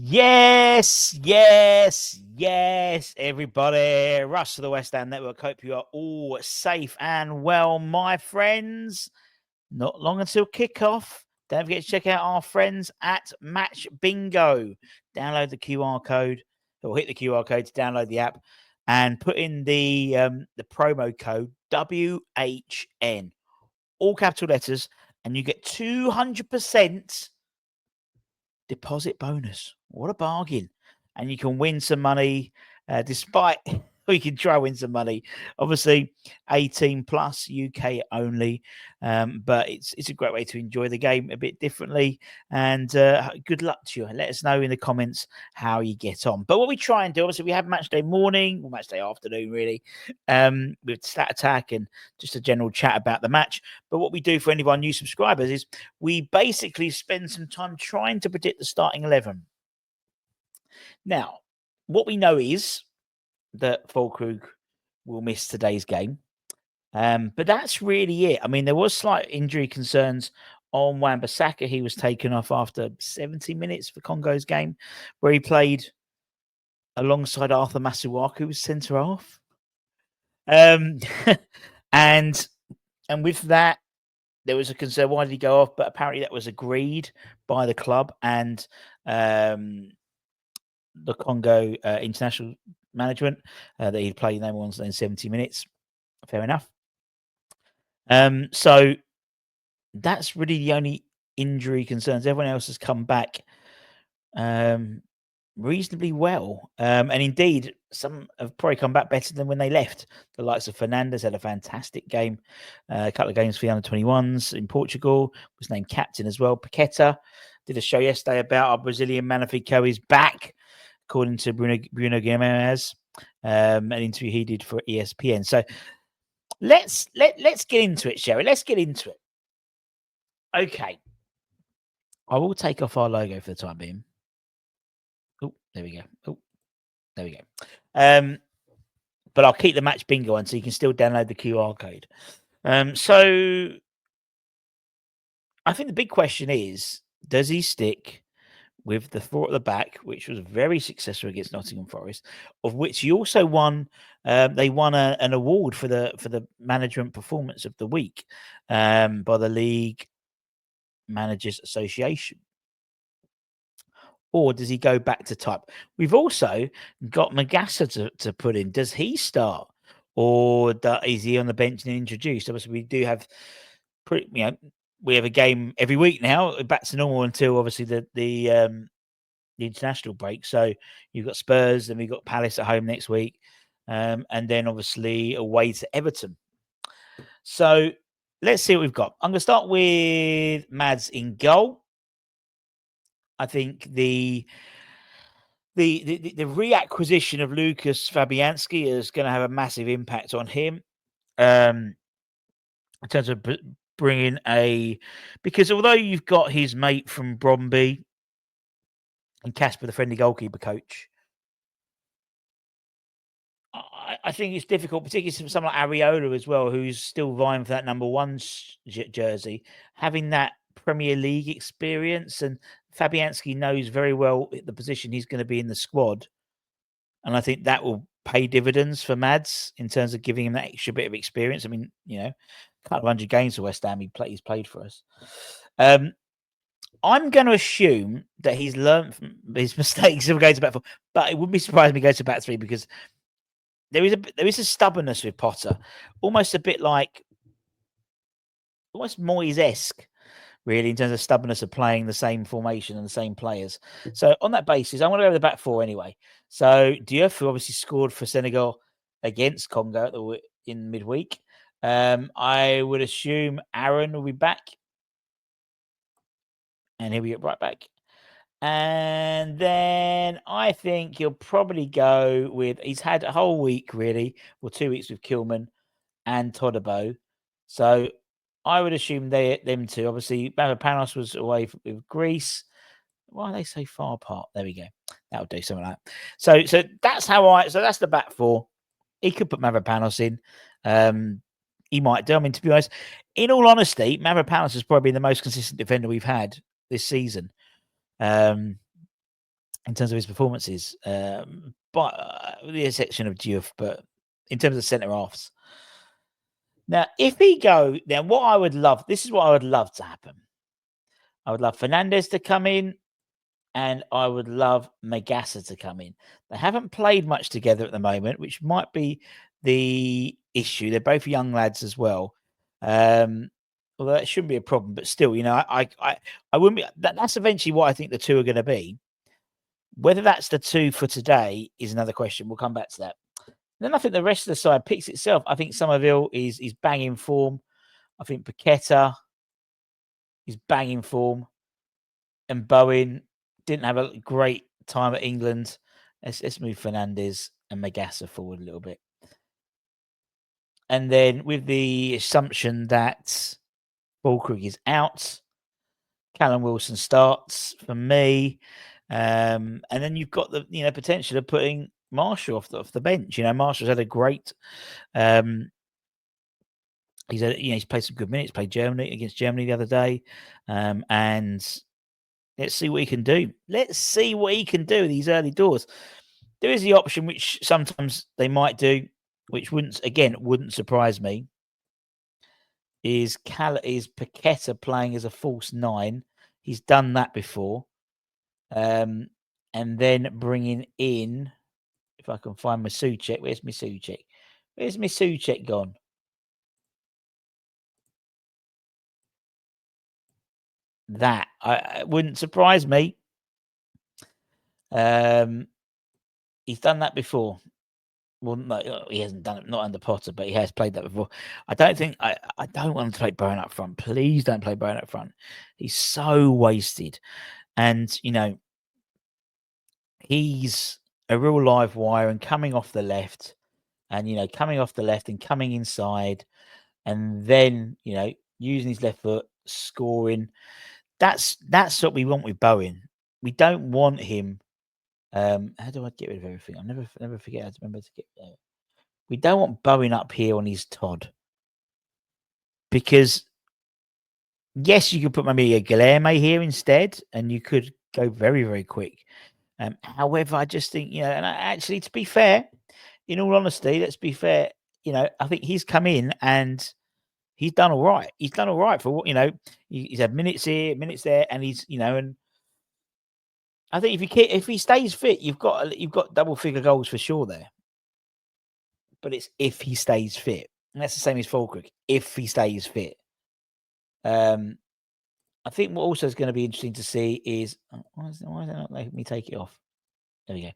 Yes, yes, yes, everybody. Russ of the West Ham Network. Hope you are all safe and well, my friends. Not long until kickoff. Don't forget to check out our friends at Match Bingo. Download the QR code, or hit the QR code to download the app, and put in the promo code WHN, all capital letters, and you get 200% deposit bonus. What a bargain. And you can win some money despite we can try win some money. Obviously 18 plus, UK only, but it's a great way to enjoy the game a bit differently. And good luck to you. And let us know in the comments how you get on. But what we try and do, obviously we have match day morning or match day afternoon really, with stat attack and just a general chat about the match. But what we do for any of our new subscribers is we basically spend some time trying to predict the starting 11. Now, what we know is that Füllkrug will miss today's game. But that's really it. I mean, there was slight injury concerns on Wan-Bissaka. He was taken off after 70 minutes for Congo's game, where he played alongside Arthur Masuaku, who was centre half. And with that, there was a concern. Why did he go off? But apparently that was agreed by the club and the Congo international management that he'd play no more than 70 minutes. Fair enough. So that's really the only injury concerns. Everyone else has come back reasonably well. And indeed, some have probably come back better than when they left. The likes of Fernandes had a fantastic game. A couple of games for the under-21s in Portugal. Was named captain as well. PAQUETA did a show yesterday about our Brazilian Midfield is back, according to Bruno Guimaraes, an interview he did for ESPN. So let's get into it, Sherry. Let's get into it. Okay. I will take off our logo for the time being. Oh, there we go. Oh, there we go. But I'll keep the match bingo on so you can still download the QR code. So I think the big question is, does he stick with the four at the back, which was very successful against Nottingham Forest, of which he also won. They won an award for the management performance of the week by the League Managers Association. Or does he go back to type? We've also got Magassa to put in. Does he start, or is he on the bench and introduced? Obviously, we do have we have a game every week now, back to normal until obviously the international break. So you've got Spurs, and we've got Palace at home next week, and then obviously away to Everton. So let's see what we've got. I'm going to start with Mads in goal. I think the reacquisition of Lucas Fabianski is going to have a massive impact on him in terms of bringing because although you've got his mate from Bromby and Casper, the friendly goalkeeper coach, I think it's difficult, particularly for someone like Areola as well, who's still vying for that number one jersey, having that Premier League experience. And Fabianski knows very well the position he's going to be in the squad. And I think that will pay dividends for Mads in terms of giving him that extra bit of experience. I mean, a couple of 100 games for West Ham he's played for us. I'm going to assume that he's learned from his mistakes of going to back four, but it wouldn't be surprising if he goes to back three, because there is a stubbornness with Potter, almost a bit like almost Moyes-esque, really, in terms of stubbornness of playing the same formation and the same players. So on that basis, I want to go with the back four anyway. So Diouf, who obviously scored for Senegal against Congo in midweek. I would assume Aaron will be back. And he'll be right back. And then I think he'll probably go with, he's had a whole week, really, or 2 weeks with Kilman and Todibo. So I would assume them two. Obviously, Mavropanos was away with Greece. Why are they so far apart? There we go. That'll do something like that. So that's so that's the back four. He could put Mavropanos in. He might do. I mean, to be honest, in all honesty, Mavropanos has probably been the most consistent defender we've had this season. in terms of his performances, but with the exception of Diouf, but in terms of centre halves. Now, if he go, then what I would love, this is what I would love to happen. I would love Fernandes to come in, and I would love 𝗪𝗪𝗧 to come in. They haven't played much together at the moment, which might be the issue. They're both young lads as well. Although that shouldn't be a problem, but still, you know, I wouldn't be. That's eventually what I think the two are going to be. Whether that's the two for today is another question. We'll come back to that. Then I think the rest of the side picks itself. I think 𝗪𝗪𝗧 is banging form. I think PAQUETA is banging form. And Bowen didn't have a great time at England. Let's move Fernandes and 𝗪𝗪𝗧 forward a little bit. And then with the assumption that Füllkrug is out, Callum Wilson starts for me. And then you've got the potential of putting Marshall off the bench. You know, Marshall's had a great he's played some good minutes, played against Germany the other day. And let's see what he can do. Let's see what he can do these early doors. There is the option, which sometimes they might do, which wouldn't surprise me, is PAQUETA playing as a false 9. He's done that before. And then bringing in, if I can find 𝗪𝗪𝗧. Where's 𝗪𝗪𝗧? Where's 𝗪𝗪𝗧 gone? That it wouldn't surprise me. He's done that before. Well, no, he hasn't done it, not under Potter, but he has played that before. I don't want him to play Bowen up front. Please don't play Bowen up front. He's so wasted. And, you know, he's a real live wire and coming off the left and, coming off the left and coming inside and then, using his left foot, scoring. That's what we want with Bowen. We don't want him. How do I get rid of everything? I never forget how to remember to get there. We don't want Bowen up here on his Todd. Because, yes, you could put maybe a Guilherme here instead, and you could go very, very quick. However, I just think, and actually, to be fair, in all honesty, let's be fair, I think he's come in and he's done all right. He's done all right for what, he's had minutes here, minutes there, and he's, and I think if he stays fit, you've got double figure goals for sure there. But it's if he stays fit. And that's the same as Füllkrug, if he stays fit. I think what also is going to be interesting to see is why is that not letting me take it off? There we go.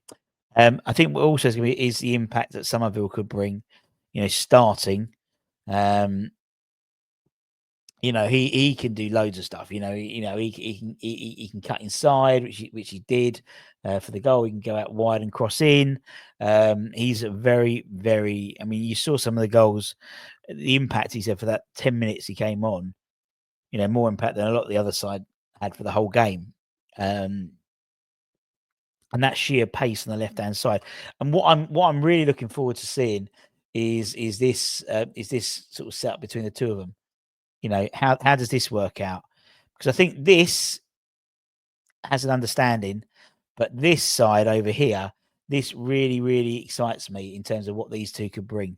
I think what also is going to be is the impact that 𝗪𝗪𝗧 could bring, starting. He can do loads of stuff. He can cut inside, which he did for the goal. He can go out wide and cross in. He's a very, very. I mean, you saw some of the goals, the impact he said for that 10 minutes he came on. More impact than a lot of the other side had for the whole game. And that sheer pace on the left hand side. And what I'm really looking forward to seeing is this sort of setup between the two of them. How does this work out? Because I think this has an understanding, but this side over here, this really, really excites me in terms of what these two could bring.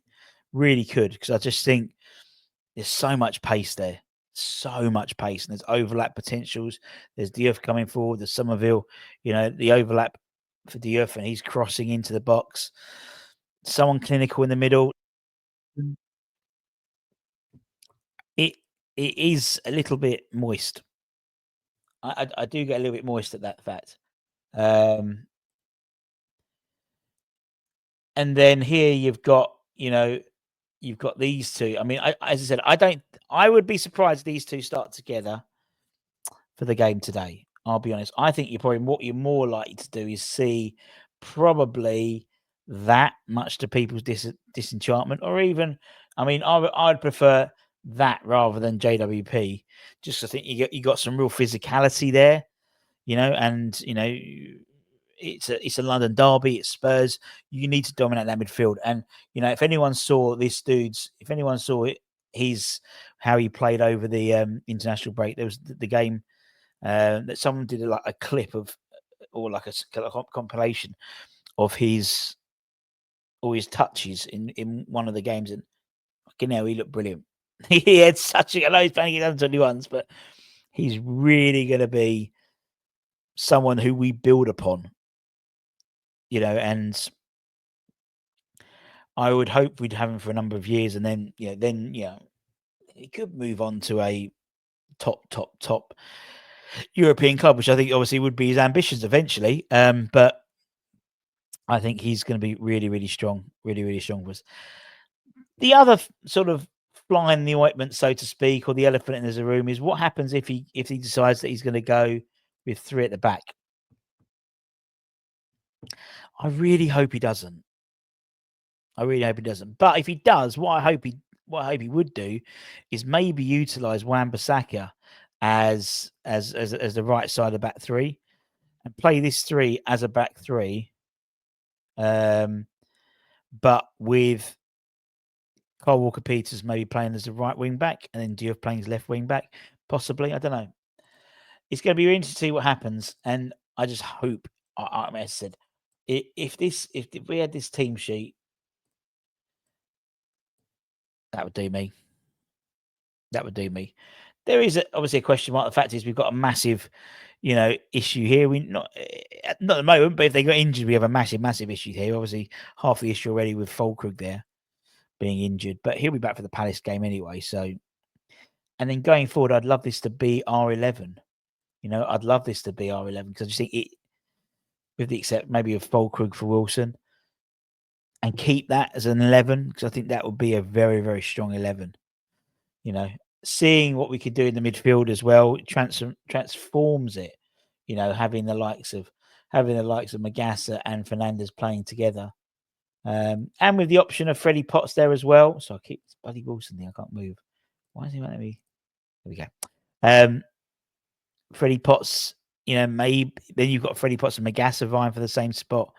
Really could, because I just think there's so much pace there. So much pace, and there's overlap potentials. There's Diouf coming forward. There's 𝗪𝗪𝗧, the overlap for Diouf, and he's crossing into the box. Someone clinical in the middle. It is a little bit moist. I do get a little bit moist at that fact. And then here you've got these two. I mean, as I said, I would be surprised if these two start together for the game today. I'll be honest. I think what you're more likely to do is see probably that, much to people's disenchantment, or even, I mean, I'd prefer that rather than JWP. Just I think you got some real physicality there, and it's a London derby. It's Spurs. You need to dominate that midfield. And if anyone saw how he played over the international break, there was the game that someone did like a clip of or like a compilation of all his touches in one of the games, and fucking hell, he looked brilliant. He had such a, I know he's playing against under-21s, but he's really going to be someone who we build upon, you know, and I would hope we'd have him for a number of years, and then he could move on to a top European club, which I think obviously would be his ambitions eventually. But I think he's going to be really, really strong, really strong for us. The other sort of fly in the ointment, so to speak, or the elephant in the room is what happens if he decides that he's going to go with 3 at the back. I really hope he doesn't. But if he does, what I hope he would do is maybe utilize 𝗪𝗪𝗧 as the right side of back 3 and play this 3 as a back 3, but with Kyle Walker-Peters maybe playing as a right wing back and then Diouf playing as left wing back, possibly. I don't know. It's going to be interesting to see what happens, and I just hope. I said, if we had this team sheet, that would do me. That would do me. There is obviously a question mark. The fact is, we've got a massive, issue here. We not at the moment, but if they got injured, we have a massive issue here. Obviously, half the issue already with Füllkrug there being injured, but he'll be back for the Palace game anyway. So, and then going forward, I'd love this to be R11. I'd love this to be R11 because I just think it, with the except maybe of Füllkrug for Wilson, and keep that as an 11 because I think that would be a very strong 11. Seeing what we could do in the midfield as well transforms it. Having the likes of Magassa and Fernandes playing together, and with the option of Freddie Potts there as well. So I keep Buddy Wilson there. I can't move. Why is he letting me? There we go. Freddie Potts. Maybe then you've got Freddie Potts and Magassa vying for the same spot.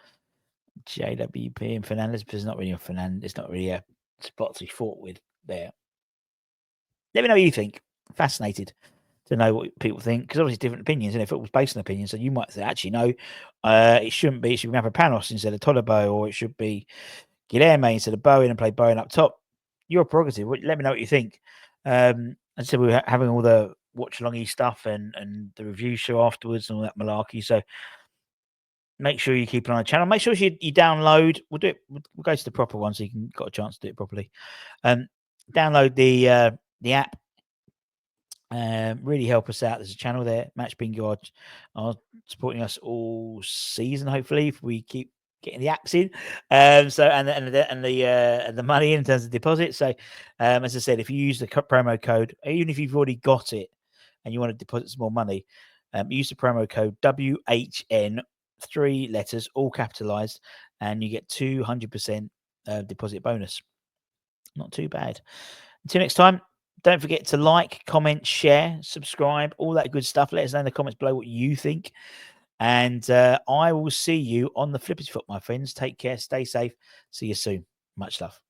JWP and Fernandes, but it's not really It's not really a spot to be fought with there. Let me know what you think. Fascinated to know what people think because obviously different opinions, and football's based on opinions. So you might say, actually, no, it shouldn't be. It should be Mavropanos instead of Todibo, or it should be Guilherme instead of Bowen and play Bowen up top. Your prerogative. Let me know what you think. As I said, we were having all the watch alongy stuff and the review show afterwards and all that malarkey. So make sure you keep an eye on the channel. Make sure you download. We'll do it. We'll go to the proper one so you got a chance to do it properly. Download the app. Really help us out. There's a channel there. Match Bingo are supporting us all season. Hopefully, if we keep getting the apps in. So the money in terms of deposit. So as I said, if you use the promo code, even if you've already got it and you want to deposit some more money, use the promo code WHN, 3 letters, all capitalized, and you get 200% deposit bonus. Not too bad. Until next time, don't forget to like, comment, share, subscribe, all that good stuff. Let us know in the comments below what you think. And I will see you on the flippity foot, my friends. Take care. Stay safe. See you soon. Much love.